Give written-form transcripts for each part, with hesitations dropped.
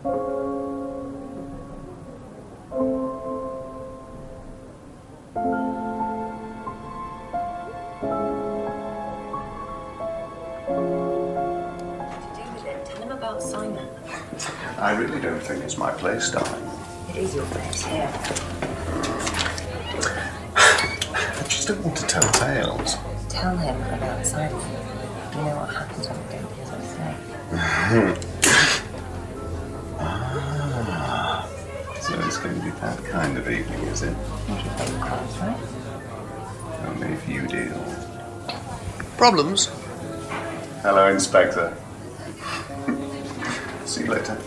Tell him about Simon. I really don't think it's my place, darling. It is your place, here. I just don't want to tell tales. Tell him about Simon. You know what happens when we don't do as I say. So it's going to be that kind of evening, is it? Not your favourite class, right? Only if you deal. Problems? Hello, Inspector. See you later.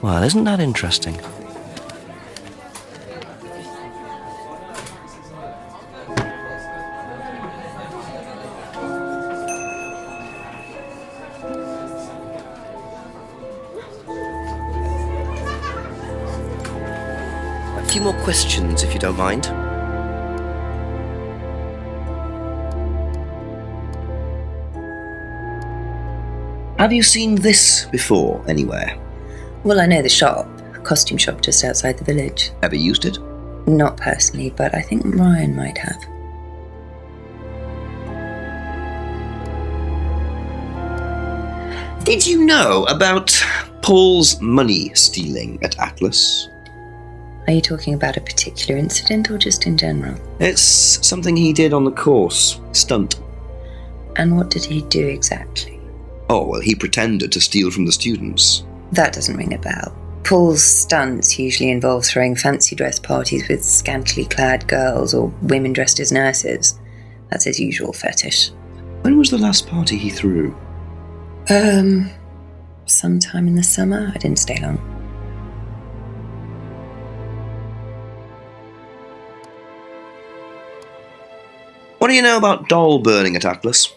Well, isn't that interesting? A few more questions, if you don't mind. Have you seen this before, anywhere? Well, I know the shop, a costume shop just outside the village. Ever used it? Not personally, but I think Ryan might have. Did you know about Paul's money stealing at Atlas? Are you talking about a particular incident or just in general? It's something he did on the course. Stunt. And what did he do exactly? Oh, well, he pretended to steal from the students. That doesn't ring a bell. Paul's stunts usually involve throwing fancy dress parties with scantily clad girls or women dressed as nurses. That's his usual fetish. When was the last party he threw? Sometime in the summer. I didn't stay long. What do you know about doll burning at Atlas?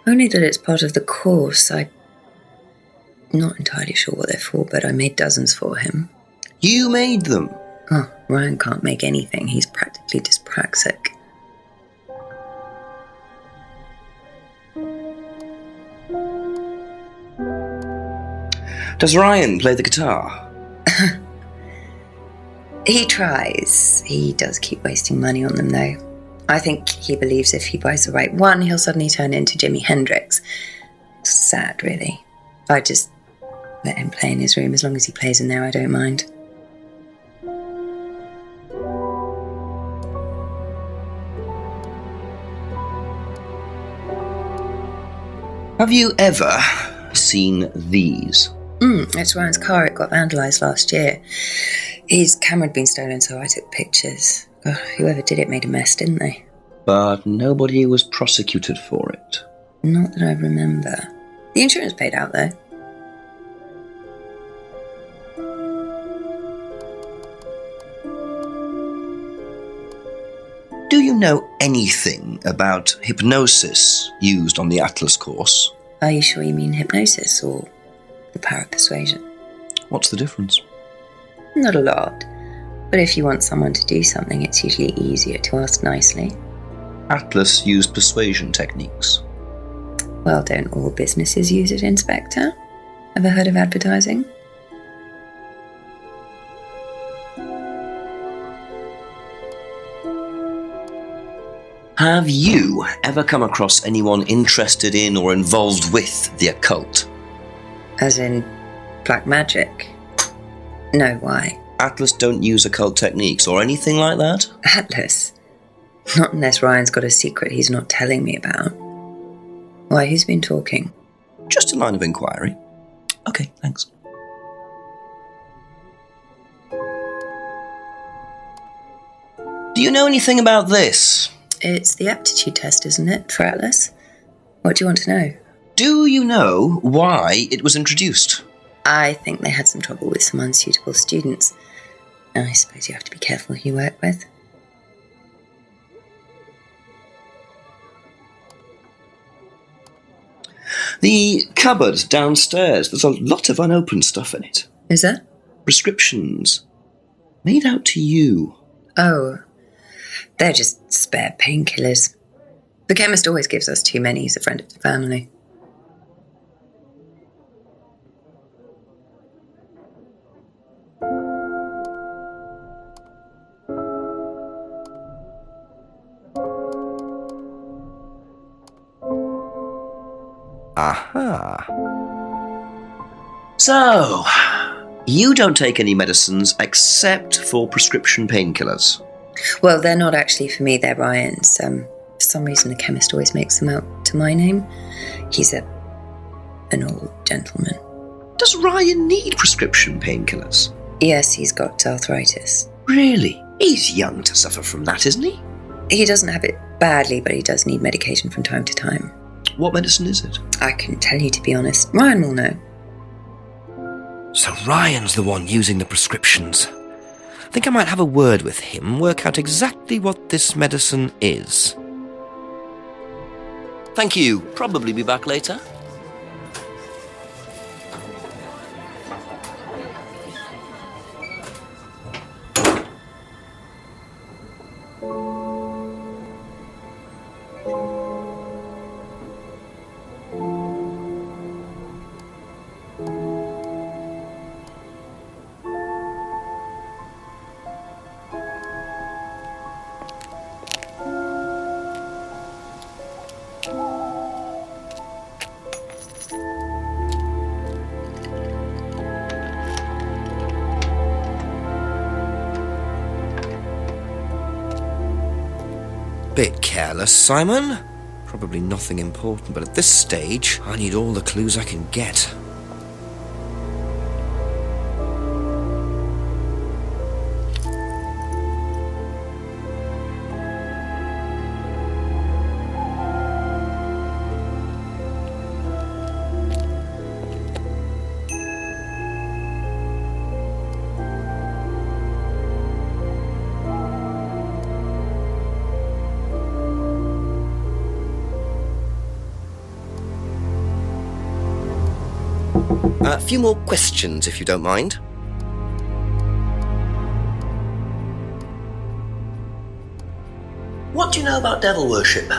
Only that it's part of the course. I'm not entirely sure what they're for, but I made dozens for him. You made them? Oh, Ryan can't make anything. He's practically dyspraxic. Does Ryan play the guitar? He tries. He does keep wasting money on them, though. I think he believes if he buys the right one, he'll suddenly turn into Jimi Hendrix. It's sad, really. I just let him play in his room. As long as he plays in there, I don't mind. Have you ever seen these? It's Ryan's car. It got vandalised last year. His camera had been stolen, so I took pictures. Oh, whoever did it made a mess, didn't they? But nobody was prosecuted for it. Not that I remember. The insurance paid out, though. Do you know anything about hypnosis used on the Atlas course? Are you sure you mean hypnosis or the power of persuasion? What's the difference? Not a lot. But if you want someone to do something, it's usually easier to ask nicely. Atlas used persuasion techniques. Well, don't all businesses use it, Inspector? Ever heard of advertising? Have you ever come across anyone interested in or involved with the occult? As in black magic? No, why? Atlas don't use occult techniques or anything like that? Atlas? Not unless Ryan's got a secret he's not telling me about. Why, who's been talking? Just a line of inquiry. Okay, thanks. Do you know anything about this? It's the aptitude test, isn't it, for Atlas? What do you want to know? Do you know why it was introduced? I think they had some trouble with some unsuitable students. I suppose you have to be careful who you work with. The cupboard downstairs, there's a lot of unopened stuff in it. Is there? Prescriptions. Made out to you. Oh, they're just spare painkillers. The chemist always gives us too many. He's a friend of the family. Aha. So, you don't take any medicines except for prescription painkillers. Well, they're not actually for me, they're Ryan's. For some reason the chemist always makes them out to my name. He's an old gentleman. Does Ryan need prescription painkillers? Yes, he's got arthritis. Really? He's young to suffer from that, isn't he? He doesn't have it badly, but he does need medication from time to time. What medicine is it? I couldn't tell you, to be honest. Ryan will know. So Ryan's the one using the prescriptions. I think I might have a word with him, work out exactly what this medicine is. Thank you. Probably be back later. Bit careless, Simon. Probably nothing important, but at this stage, I need all the clues I can get. A few more questions, if you don't mind. What do you know about devil worship?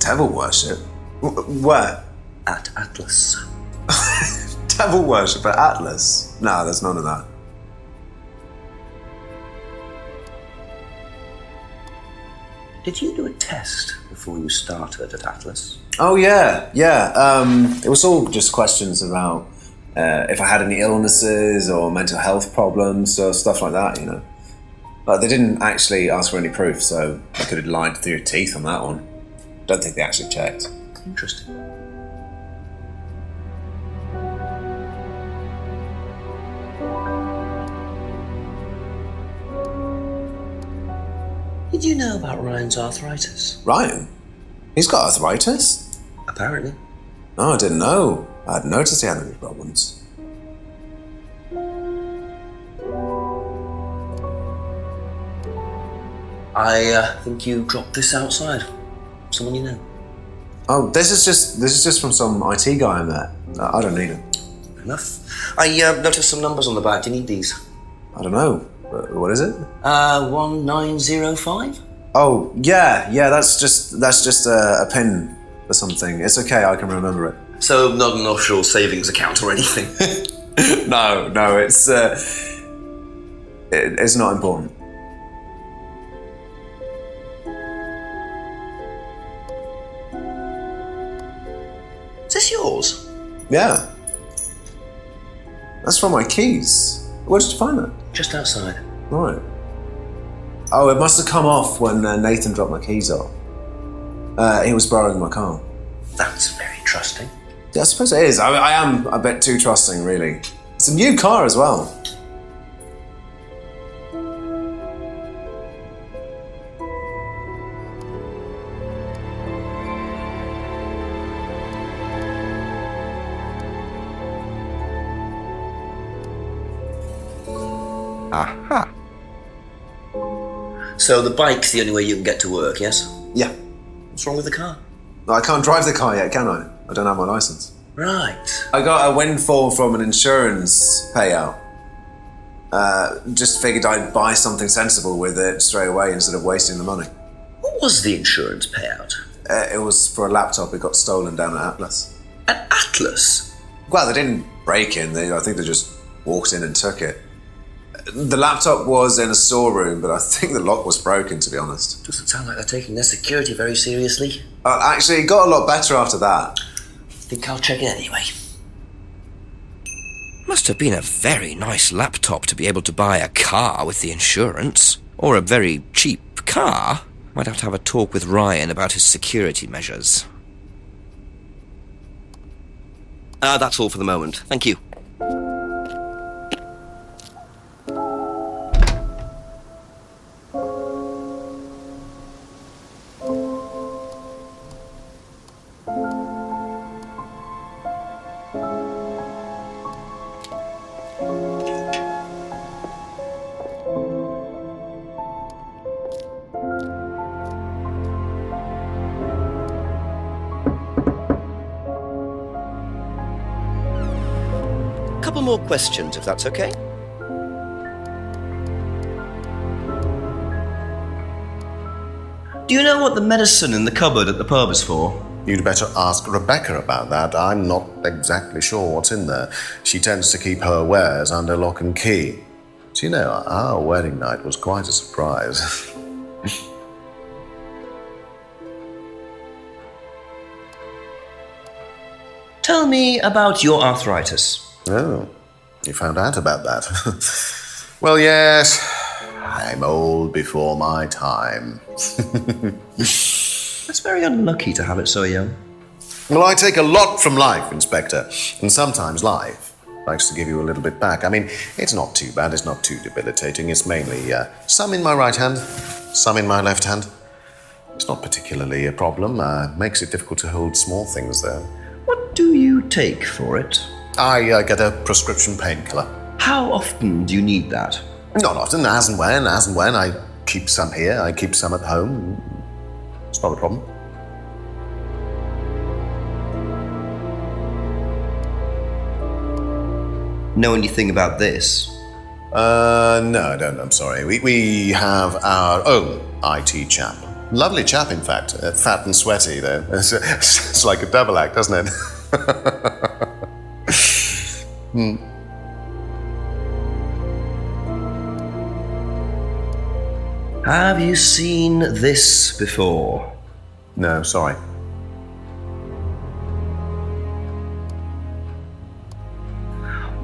Devil worship? Where? At Atlas. Devil worship at Atlas? No, there's none of that. Did you do a test before you started at Atlas? Oh, yeah. It was all just questions about if I had any illnesses or mental health problems or stuff like that, you know. But they didn't actually ask for any proof, so I could have lied through your teeth on that one. Don't think they actually checked. Interesting. Did you know about Ryan's arthritis? Ryan? He's got arthritis? Apparently. No, I didn't know. I hadn't noticed he had any problems. I think you dropped this outside. Someone you know. Oh, this is just from some IT guy I met. I don't need it. Fair enough. I noticed some numbers on the back. Do you need these? I don't know. What is it? 1905? Oh, yeah, that's just a pin for something. It's okay, I can remember it. So not an offshore savings account or anything? No, it's not important. Is this yours? Yeah. That's from my keys. Where did you find that? Just outside. Right. Oh, it must have come off when Nathan dropped my keys off. He was borrowing my car. That's very trusting. Yeah, I suppose it is. I am a bit too trusting, really. It's a new car as well. Aha. So the bike's the only way you can get to work, yes? Yeah. What's wrong with the car? I can't drive the car yet, can I? I don't have my license. Right. I got a windfall from an insurance payout. Just figured I'd buy something sensible with it straight away instead of wasting the money. What was the insurance payout? It was for a laptop. It got stolen down at Atlas. At Atlas? Well, they didn't break in. I think they just walked in and took it. The laptop was in a storeroom, but I think the lock was broken, to be honest. Doesn't sound like they're taking their security very seriously. Actually, it got a lot better after that. I think I'll check it anyway. Must have been a very nice laptop to be able to buy a car with the insurance. Or a very cheap car. Might have to have a talk with Ryan about his security measures. That's all for the moment. Thank you. Couple more questions, if that's okay. Do you know what the medicine in the cupboard at the pub is for? You'd better ask Rebecca about that. I'm not exactly sure what's in there. She tends to keep her wares under lock and key. So, you know, our wedding night was quite a surprise. Tell me about your arthritis. Oh, you found out about that. Well, yes, I'm old before my time. It's very unlucky to have it so young. Well, I take a lot from life, Inspector, and sometimes life likes to give you a little bit back. I mean, it's not too bad, it's not too debilitating. It's mainly some in my right hand, some in my left hand. It's not particularly a problem. Makes it difficult to hold small things, though. What do you take for it? I get a prescription painkiller. How often do you need that? Not often, as and when. I keep some here, I keep some at home. It's not a problem. Know anything about this? No, I don't, I'm sorry. We have our own IT chap. Lovely chap, in fact. Fat and sweaty, though. It's like a double act, doesn't it? Have you seen this before? No, sorry.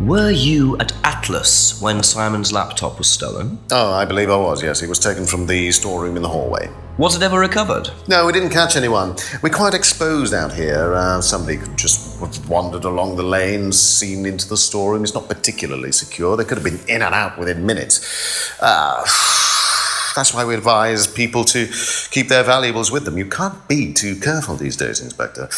Were you at Atlas when Simon's laptop was stolen? Oh, I believe I was, yes. It was taken from the storeroom in the hallway. Was it ever recovered? No, we didn't catch anyone. We're quite exposed out here. Somebody could just have wandered along the lane, seen into the storeroom. It's not particularly secure. They could have been in and out within minutes. That's why we advise people to keep their valuables with them. You can't be too careful these days, Inspector.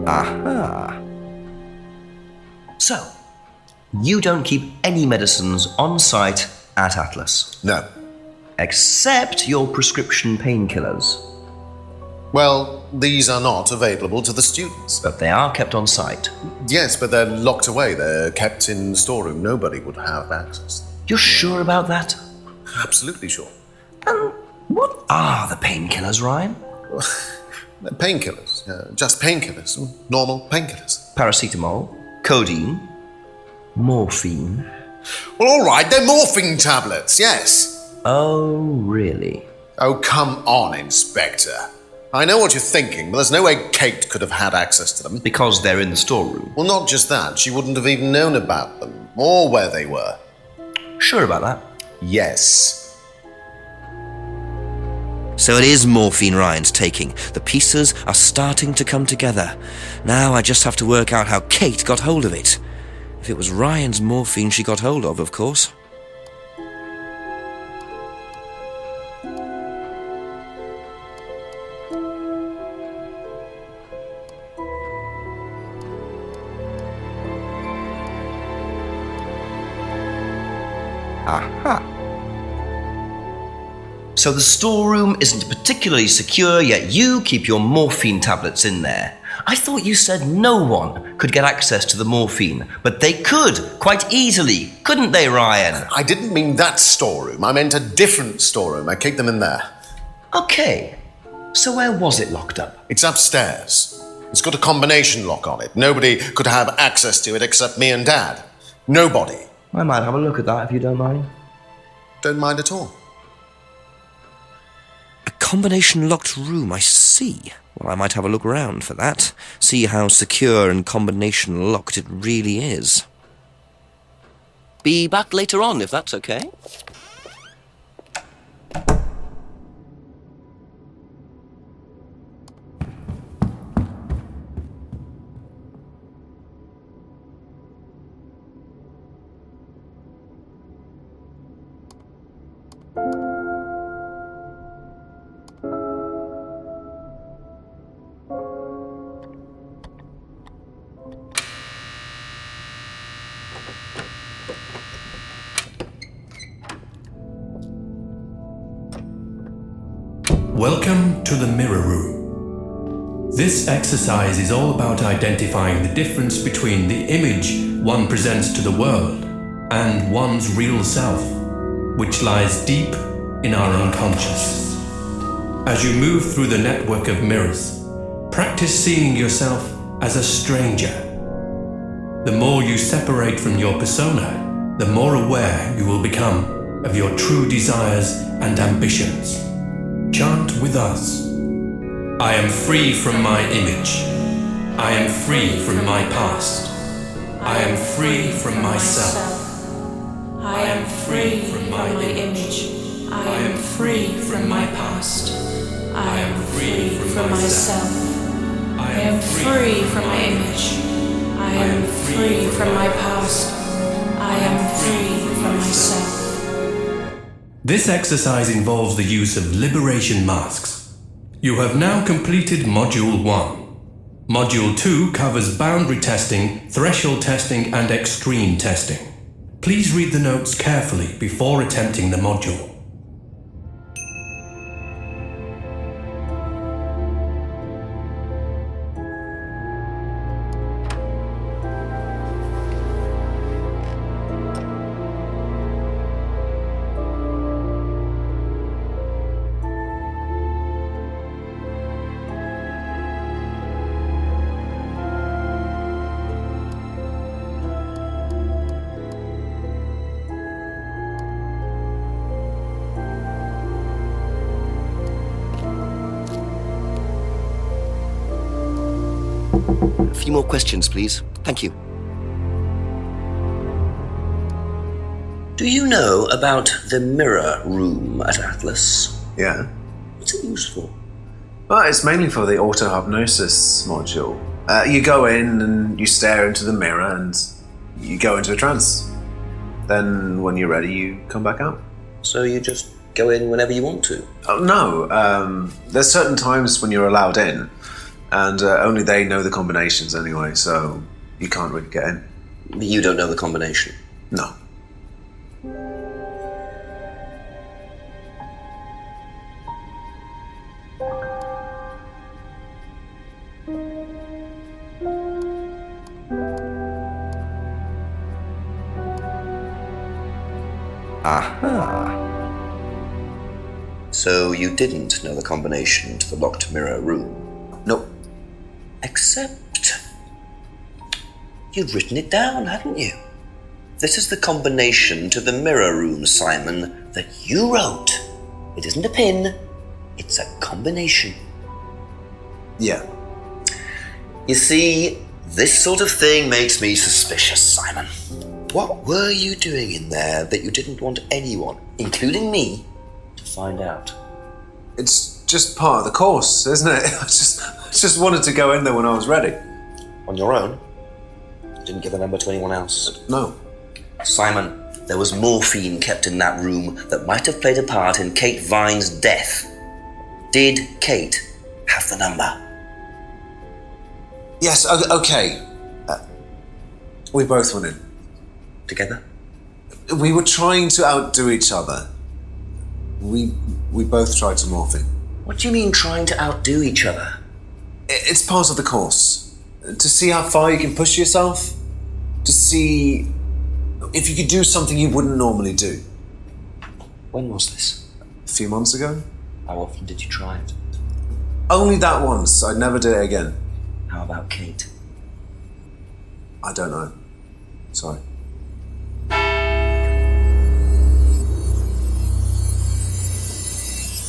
Aha. So, you don't keep any medicines on site at Atlas? No. Except your prescription painkillers? Well, these are not available to the students. But they are kept on site? Yes, but they're locked away. They're kept in the storeroom. Nobody would have access. You're sure about that? Absolutely sure. And what are the painkillers, Ryan? Painkillers. Just painkillers. Normal painkillers. Paracetamol, codeine, morphine. Well, all right, they're morphine tablets, yes. Oh, really? Oh, come on, Inspector. I know what you're thinking, but there's no way Kate could have had access to them. Because they're in the storeroom? Well, not just that. She wouldn't have even known about them, or where they were. Sure about that? Yes. So it is morphine Ryan's taking. The pieces are starting to come together. Now I just have to work out how Kate got hold of it. If it was Ryan's morphine she got hold of course. Aha. So the storeroom isn't particularly secure, yet you keep your morphine tablets in there. I thought you said no one could get access to the morphine, but they could, quite easily, couldn't they, Ryan? I didn't mean that storeroom. I meant a different storeroom. I keep them in there. Okay, so where was it locked up? It's upstairs. It's got a combination lock on it. Nobody could have access to it except me and Dad. Nobody. I might have a look at that if you don't mind. Don't mind at all. A combination locked room, I see. Well, I might have a look around for that. See how secure and combination locked it really is. Be back later on, if that's okay. Welcome to the Mirror Room. This exercise is all about identifying the difference between the image one presents to the world and one's real self, which lies deep in our unconscious. As you move through the network of mirrors, practice seeing yourself as a stranger. The more you separate from your persona, the more aware you will become of your true desires and ambitions. Chant with us. I am free from my image. I am free from my past. I am free from myself. I am free from my image. I am free from my past. I am free from myself. I am free from my image. I am free from my past. I am free from myself. This exercise involves the use of liberation masks. You have now completed Module 1. Module 2 covers boundary testing, threshold testing, and extreme testing. Please read the notes carefully before attempting the module. A few more questions, please. Thank you. Do you know about the mirror room at Atlas? Yeah. What's it used for? Well, it's mainly for the auto-hypnosis module. You go in and you stare into the mirror and you go into a trance. Then when you're ready, you come back out. So you just go in whenever you want to? Oh, no. There's certain times when you're allowed in, and only they know the combinations anyway, so you can't really get in. You don't know the combination? No. Aha. So you didn't know the combination to the locked mirror room? Nope. Except you'd written it down, hadn't you? This is the combination to the mirror room, Simon, that you wrote. It isn't a pin, it's a combination. Yeah. You see, this sort of thing makes me suspicious, Simon. What were you doing in there that you didn't want anyone, including me, to find out? It's just part of the course, isn't it? I just wanted to go in there when I was ready. On your own? You didn't give the number to anyone else? No. Simon, there was morphine kept in that room that might have played a part in Kate Vine's death. Did Kate have the number? Yes, okay. We both went in. Together? We were trying to outdo each other. We both tried to morphine. What do you mean trying to outdo each other? It's part of the course. To see how far you can push yourself. To see if you could do something you wouldn't normally do. When was this? A few months ago. How often did you try it? Only that once. I'd never do it again. How about Kate? I don't know. Sorry.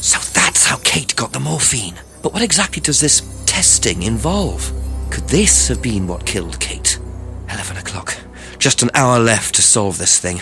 So that's how Kate got the morphine. But what exactly does this testing involve? Could this have been what killed Kate? 11 o'clock. Just an hour left to solve this thing.